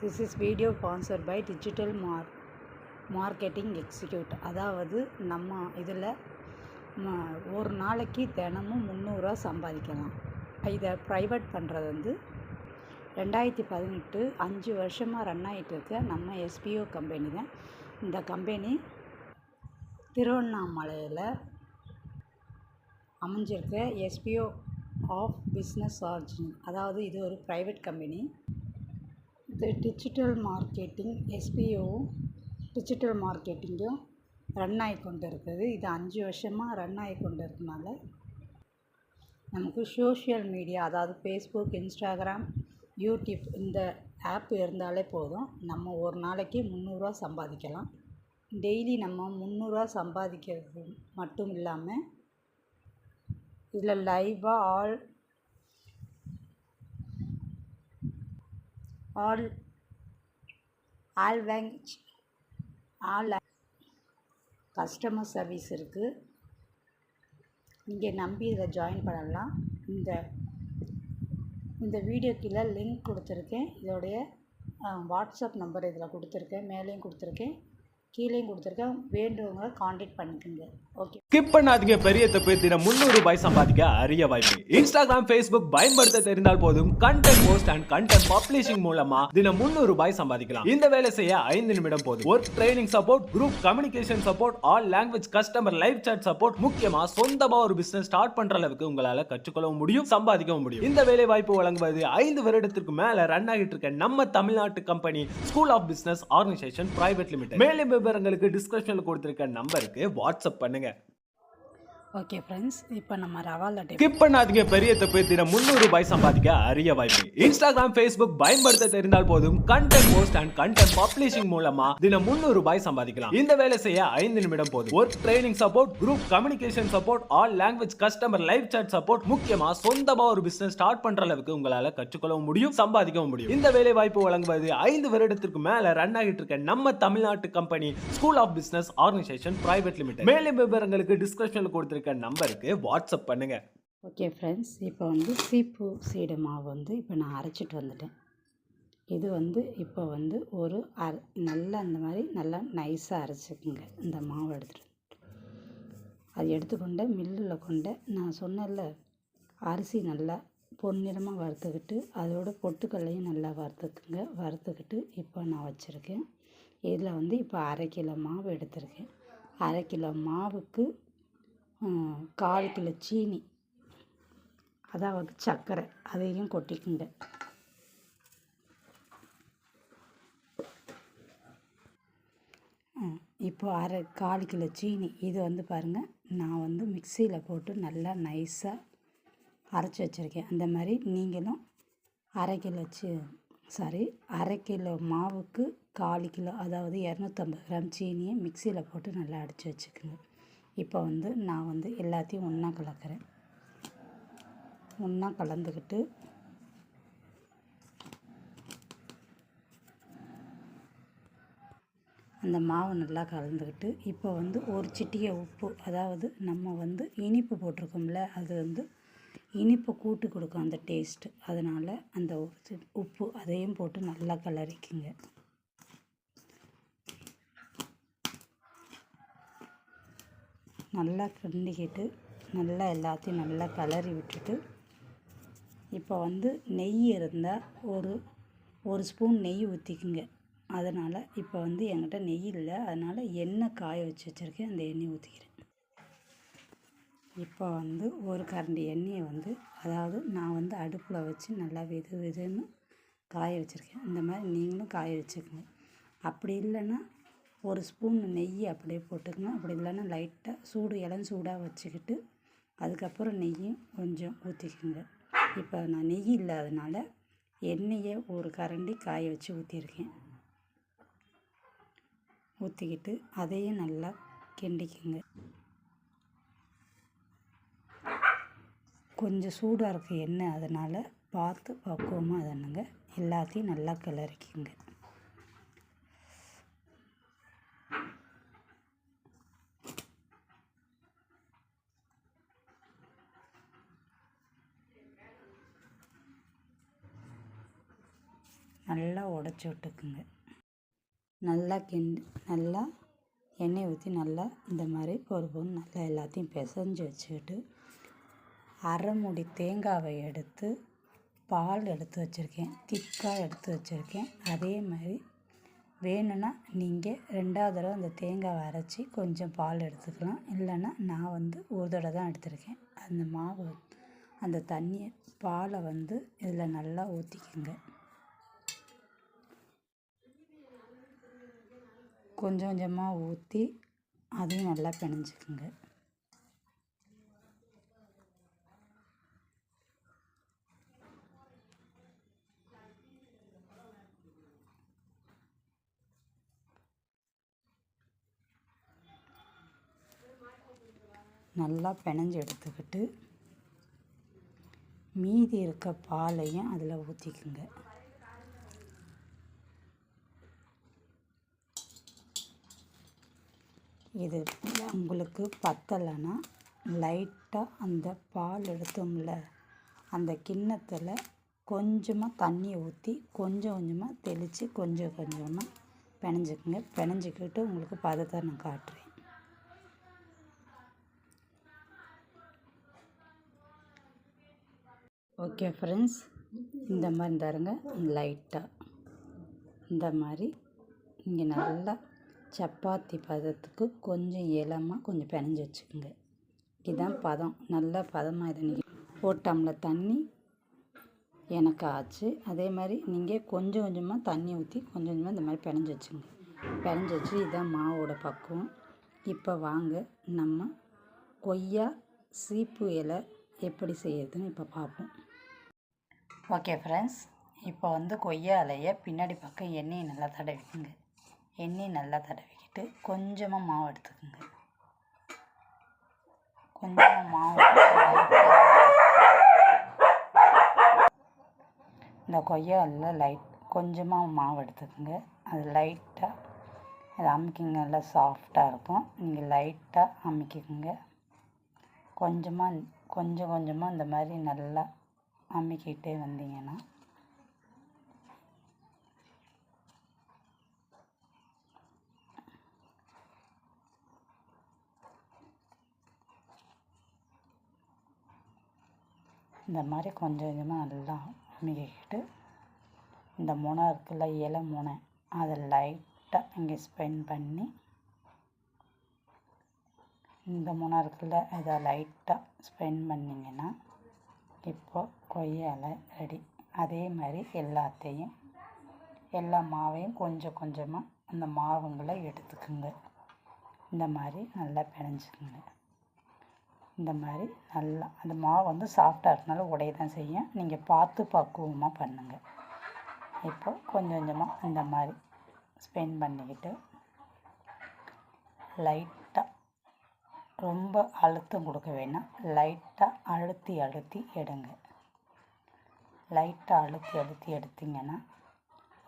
This is video sponsored by Digital Marketing Execute. அதாவது நம்ம இதில் ஒரு நாளைக்கு தினமும் 300 ரூபா சம்பாதிக்கலாம். இதை ப்ரைவேட் பண்ணுறது வந்து 2018 5 வருஷமாக ரன் ஆகிட்டு இருக்க நம்ம எஸ்பிஓ கம்பெனி தான். இந்த கம்பெனி திருவண்ணாமலையில் அமைஞ்சிருக்க எஸ்பிஓ ஆஃப் பிஸ்னஸ் ஆர்ஜின், அதாவது இது ஒரு ப்ரைவேட் கம்பெனி. இது டிஜிட்டல் மார்க்கெட்டிங் எஸ்பிஓவும் டிஜிட்டல் மார்க்கெட்டிங்கும் ரன் ஆகி கொண்டு இருக்குது. இது 5 வருஷமாக ரன் ஆகி கொண்டு இருக்கனால நமக்கு சோஷியல் மீடியா, அதாவது ஃபேஸ்புக், இன்ஸ்டாகிராம், யூடியூப் இந்த ஆப் இருந்தாலே போதும், நம்ம ஒரு நாளைக்கு 300 ரூபா சம்பாதிக்கலாம். டெய்லி நம்ம 300 ரூபா சம்பாதிக்கிறது மட்டும் இல்லாமல் இதில் லைவாக ஆல் கஸ்டமர் சர்வீஸ் இருக்குது. நீங்கள் நம்பி இதில் ஜாயின் பண்ணலாம். இந்த வீடியோ கீழே லிங்க் கொடுத்துருக்கேன். இதோடைய வாட்ஸ்அப் நம்பர் இதில் கொடுத்துருக்கேன், மேலேயும் கொடுத்துருக்கேன், கீழேயும் கொடுத்துருக்கேன். வேண்டுவங்க காண்டாக்ட் பண்ணிக்கோங்க. ஓகே, ஸ்கிப் பண்ணாதீங்க. பெரிய தப்பு. தினம் 300 ரூபாய் சம்பாதிக்க அரிய வாய்ப்பு. இன்ஸ்டாகிராம், ஃபேஸ்புக் பயன்படுத்த தெரிந்தால் போதும், content post and content publishing மூலமா தினம் 300 ரூபாய் சம்பாதிக்கலாம். இந்த வேலை செய்ய 5 நிமிடம் போதும். Work training support, group communication support, all language customer live chat support, முக்கியமா சொந்தமா ஒரு பிசினஸ் ஸ்டார்ட் பண்ற அளவுக்கு உங்களால கற்றுக்கொள்ளவும் முடியும், சம்பாதிக்கவும் முடியும். இந்த வேலை வாய்ப்பு வழங்குவது 5 வருடத்திற்கு மேல ரன் ஆகிட்டு இருக்க நம்ம தமிழ்நாட்டு company school of business organisation private limited. மேலும் விவரங்களுக்கு டிஸ்கிரிப்ஷன்ல கொடுத்திருக்க நம்பருக்கு வாட்ஸ்அப் பண்ணுங்க. ஓகே ஃப்ரெண்ட்ஸ், இப்போ நம்ம ரவா லட்டு ஸ்கிப் பண்ணாதீங்க. பெரிய தப்பு. தினம் 300 ரூபாய் சம்பாதிக்க அரிய வாய்ப்பு. இன்ஸ்டாகிராம், ஃபேஸ்புக் பயன்படுத்த தெரிந்தால் போதும், content post and content publishing மூலமா தினம் 300 ரூபாய் சம்பாதிக்கலாம். இந்த வேலை செய்ய 5 நிமிடம் போதும். Work training support, group communication support, all language customer live chat support, முக்கியமா சொந்தமா ஒரு பிசினஸ் ஸ்டார்ட் பண்ற அளவுக்கு உங்களால கற்றுக்கொள்ளவும் முடியும், சம்பாதிக்கவும் முடியும். இந்த வேலை வாய்ப்பு வழங்குவது 5 வருடத்திற்கு மேல ரன் ஆகிட்டு இருக்க நம்ம தமிழ்நாட்டு company school of business organisation private limited. மேலும் விவரங்களுக்கு டிஸ்கிரிப்ஷன்ல கொடுத்திருக்க நம்பருக்கு வாட்ஸ்அப் பண்ணுங்க. ஓகே ஃப்ரெண்ட்ஸ், இப்போ வந்து சீப்பு சீடு மாவு வந்து இப்போ நான் அரைச்சிட்டு வந்துட்டேன். இது வந்து இப்போ வந்து ஒரு நல்லா அந்த மாதிரி நல்லா நைஸாக அரைச்சிக்குங்க. இந்த மாவு எடுத்துகிட்டு அது எடுத்துக்கொண்ட மில்லில் கொண்ட நான் சொன்னல அரிசி நல்லா பொன்னிறமாக வறுத்துக்கிட்டு அதோட பொட்டுக்கல்லையும் நல்லா வறுத்துக்குங்க. வறுத்துக்கிட்டு இப்போ நான் வச்சுருக்கேன். இதில் வந்து இப்போ 1/2 கிலோ மாவு எடுத்திருக்கேன். 1/2 கிலோ மாவுக்கு 1/4 கிலோ சீனி, அதாவது சர்க்கரை, அதையும் கொட்டிக்குங்க. இப்போ 1/4 கிலோ சீனி இது வந்து பாருங்கள், நான் வந்து மிக்சியில் போட்டு நல்லா நைஸாக அரைச்சி வச்சுருக்கேன். அந்த மாதிரி நீங்களும் 1/2 கிலோ மாவுக்கு 1/4 கிலோ, அதாவது 250 கிராம் சீனியை மிக்சியில் போட்டு நல்லா அடித்து வச்சுக்கோங்க. இப்போ வந்து நான் வந்து எல்லாத்தையும் ஒன்றா கலக்கிறேன். ஒன்றா கலந்துக்கிட்டு அந்த மாவு நல்லா கலந்துக்கிட்டு இப்போ வந்து ஒரு சிட்டிகை உப்பு, அதாவது நம்ம வந்து இனிப்பு போட்டிருக்கோம்ல, அது வந்து இனிப்பு கூட்டி கொடுக்கும் அந்த டேஸ்ட்டு, அதனால் அந்த உப்பு அதையும் போட்டு நல்லா கலரிக்குங்க. நல்லா கிண்டிக்கிட்டு நல்லா எல்லாத்தையும் நல்லா கலரி விட்டுட்டு இப்போ வந்து நெய் இருந்தால் ஒரு ஸ்பூன் நெய் ஊற்றிக்குங்க. அதனால் இப்போ வந்து என்கிட்ட நெய் இல்லை, அதனால் எண்ணெய் காய வச்சு வச்சுருக்கேன். அந்த எண்ணெய் ஊற்றிக்கிறேன். இப்போ வந்து ஒரு கரண்டி எண்ணெயை வந்து, அதாவது நான் வந்து அடுப்பில் வச்சு நல்லா வெதுன்னு காய வச்சுருக்கேன். இந்த மாதிரி நீங்களும் காய வச்சுக்கோங்க. அப்படி இல்லைன்னா ஒரு ஸ்பூன் நெய் அப்படியே போட்டுக்கணும். அப்படி இல்லைன்னா லைட்டாக இளஞ்சூடாக வச்சுக்கிட்டு அதுக்கப்புறம் நெய்யும் கொஞ்சம் ஊற்றிக்குங்க. இப்போ நான் நெய் இல்லாதனால எண்ணெயை ஒரு கரண்டி காய வச்சு ஊற்றிருக்கேன். ஊற்றிக்கிட்டு அதையும் நல்லா கிண்டிக்குங்க. கொஞ்சம் சூடாக இருக்குது எண்ணெய், அதனால் பார்த்து பக்குவமாக அதனுங்க எல்லாத்தையும் நல்லா கிளறிக்குங்க. நல்லா உடச்சி விட்டுக்குங்க. நல்லா எண்ணெய் ஊற்றி நல்லா இந்த மாதிரி பொறுப்புன்னு நல்லா எல்லாத்தையும் பிசைஞ்சு வச்சுக்கிட்டு, அரை மூடி தேங்காவை எடுத்து பால் எடுத்து வச்சுருக்கேன், திக்காக எடுத்து வச்சுருக்கேன். அதே மாதிரி வேணும்னா நீங்கள் 2வது தடவை அந்த தேங்காவை அரைச்சி கொஞ்சம் பால் எடுத்துக்கலாம். இல்லைன்னா நான் ஒரு தடவை தான் எடுத்திருக்கேன். அந்த மாவு அந்த தண்ணியை பாலை இதில் நல்லா ஊற்றிக்குங்க. கொஞ்சம் கொஞ்சமாக ஊற்றி அதையும் நல்லா பிணைஞ்சிக்குங்க. நல்லா பிணைஞ்சு எடுத்துக்கிட்டு மீதி இருக்க பாலையும் அதில் ஊற்றிக்குங்க. இது உங்களுக்கு பத்தலைன்னா லைட்டாக அந்த பால் எடுத்தோம்ல அந்த கிண்ணத்தில் கொஞ்சமாக தண்ணி ஊற்றி கொஞ்சம் கொஞ்சமாக தெளித்து கொஞ்சம் கொஞ்சமாக பிணைஞ்சிக்குங்க. பிணைஞ்சிக்கிட்டு உங்களுக்கு பதத்தை நான் காட்டுறேன். ஓகே ஃப்ரெண்ட்ஸ், இந்த மாதிரி தருங்க. லைட்டாக இந்த மாதிரி இங்கே நல்லா சப்பாத்தி பதத்துக்கு கொஞ்சம் இளமாக கொஞ்சம் பிணைஞ்சி வச்சுக்கோங்க. இதுதான் பதம். நல்ல பதமாக இதை நீங்கள் போட்டோம்ல தண்ணி எனக்கு ஆச்சு. அதே மாதிரி நீங்கள் கொஞ்சம் கொஞ்சமாக தண்ணி ஊற்றி கொஞ்சம் கொஞ்சமாக இந்த மாதிரி பிணைஞ்சி வச்சுங்க. பிணைஞ்சி வச்சு இதுதான் மாவோட பக்குவம். இப்போ வாங்க நம்ம கொய்யா சீப்பு இலை எப்படி செய்யறதுன்னு இப்போ பார்ப்போம். ஓகே ஃப்ரெண்ட்ஸ், இப்போ கொய்யா இலையை பின்னாடி பக்கம் எண்ணெயை நல்லா தடவிக்குங்க. எண்ணெய் நல்லா தடவிக்கிட்டு கொஞ்சமாக மாவு எடுத்துக்கோங்க. கொஞ்சமாக மாவு இந்த கொய்யா இலையில் கொஞ்சமாக மாவு எடுத்துக்கோங்க. அது லைட்டாக அதை அமுக்கிங்க. நல்லா சாஃப்டாக இருக்கும். நீங்கள் லைட்டாக அமுக்கிக்கோங்க. கொஞ்சம் கொஞ்சமாக இந்த மாதிரி நல்லா அமுக்கிட்டே வந்தீங்கன்னா இந்த மாதிரி கொஞ்சம் கொஞ்சமாக நல்லா அமுக்கிக்கிட்டு இந்த முனை இருக்குல்ல, இலை முனை, அதை லைட்டாக இங்கே ஸ்பெண்ட் பண்ணி இந்த முனை இருக்குல்ல, இதை லைட்டாக ஸ்பெண்ட் பண்ணிங்கன்னா இப்போ கொய்யா இலை ரெடி. அதே மாதிரி எல்லா மாவையும் கொஞ்சம் கொஞ்சமாக அந்த மாவுங்களை எடுத்துக்குங்க. இந்த மாதிரி நல்லா பிணைஞ்சிக்குங்க. இந்த மாதிரி நல்லா அந்த மாவு சாஃப்டாக இருக்கனால உடைய தான் செய்யும். நீங்கள் பார்த்து பக்குவமாக பண்ணுங்கள். இப்போ கொஞ்சம் கொஞ்சமாக இந்த மாதிரி ஸ்பெண்ட் பண்ணிக்கிட்டு லைட்டாக, ரொம்ப அழுத்தம் கொடுக்க வேணாம், லைட்டாக அழுத்தி எடுங்க. லைட்டாக அழுத்தி எடுத்திங்கன்னா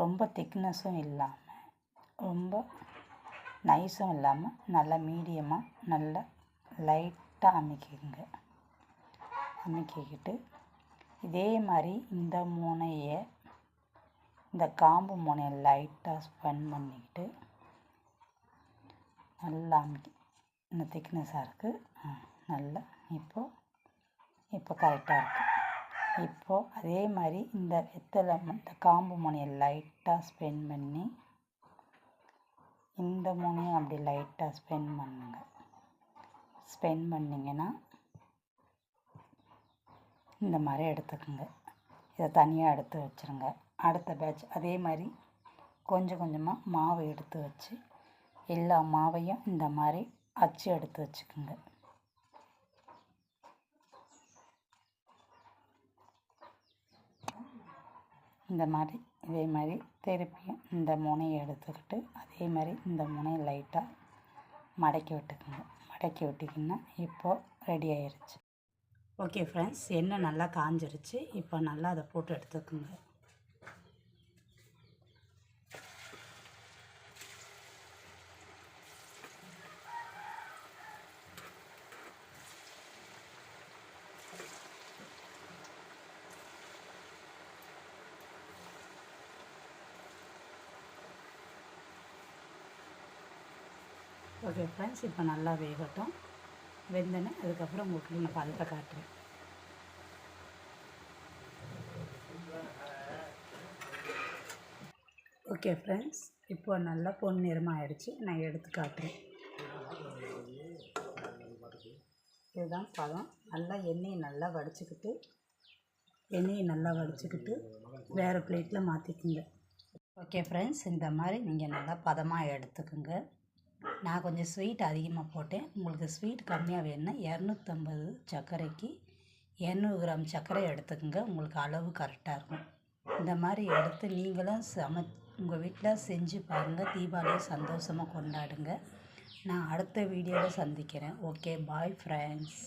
ரொம்ப திக்னஸும் இல்லாமல் ரொம்ப நைஸும் இல்லாமல் நல்லா மீடியமாக நல்லா லைட்டாக அமுக்கிக்குங்க. அமுக்கிக்கிட்டு இதே மாதிரி இந்த முனையை, இந்த காம்பு முனையை லைட்டாக ஸ்பெண்ட் பண்ணிக்கிட்டு நல்லா அமுக்கி, இன்னும் திக்னஸாக இருக்குது, நல்லா இப்போ கரெக்டாக இருக்குது. இப்போது அதே மாதிரி இந்த இந்த காம்பு முனையை லைட்டாக ஸ்பெண்ட் பண்ணி இந்த முனையும் அப்படி லைட்டாக ஸ்பெண்ட் பண்ணுங்க. ஸ்பெண்ட் பண்ணிங்கன்னா இந்த மாதிரி எடுத்துக்கோங்க. இதை தனியாக எடுத்து வச்சுருங்க. அடுத்த பேட்ச் அதே மாதிரி கொஞ்சம் கொஞ்சமாக மாவு எடுத்து வச்சு எல்லா மாவையும் இந்த மாதிரி அச்சு எடுத்து வச்சுக்கோங்க. இந்த மாதிரி இதே மாதிரி திருப்பியும் இந்த முனையை எடுத்துக்கிட்டு அதே மாதிரி இந்த முனையை லைட்டாக மடக்கி விட்டுக்குங்க. மடக்கி விட்டிங்கன்னா இப்போது ரெடி ஆயிடுச்சு. ஓகே ஃப்ரெண்ட்ஸ், எண்ணெய் நல்லா காஞ்சிருச்சு. இப்போ நல்லா அதை போட்டு எடுத்துக்குங்க. ஓகே ஃப்ரெண்ட்ஸ், இப்போ நல்லா வேகட்டும். வெந்தோடனே அதுக்கப்புறம் உங்களுக்கு நான் பதத்தை காட்டுறேன். ஓகே ஃப்ரெண்ட்ஸ், இப்போ நல்லா பொன்னிறமாக ஆயிடுச்சு. நான் எடுத்து காட்டுறேன். இதுதான் பதம். நல்லா எண்ணெயை நல்லா வடிச்சுக்கிட்டு வேறு பிளேட்டில் மாற்றிக்குங்க. ஓகே ஃப்ரெண்ட்ஸ், இந்த மாதிரி நீங்கள் நல்லா பதமாக எடுத்துக்குங்க. நான் கொஞ்சம் ஸ்வீட் அதிகமாக போட்டேன். உங்களுக்கு ஸ்வீட் கம்மியாக வேணும்னா 250 சர்க்கரைக்கு 200 கிராம் சர்க்கரை எடுத்துக்கோங்க. உங்களுக்கு அளவு கரெக்டாக இருக்கும். இந்த மாதிரி எடுத்து நீங்களும் உங்கள் வீட்டில் செஞ்சு பாருங்கள். தீபாவளியை சந்தோஷமாக கொண்டாடுங்க. நான் அடுத்த வீடியோவில் சந்திக்கிறேன். Okay, bye friends.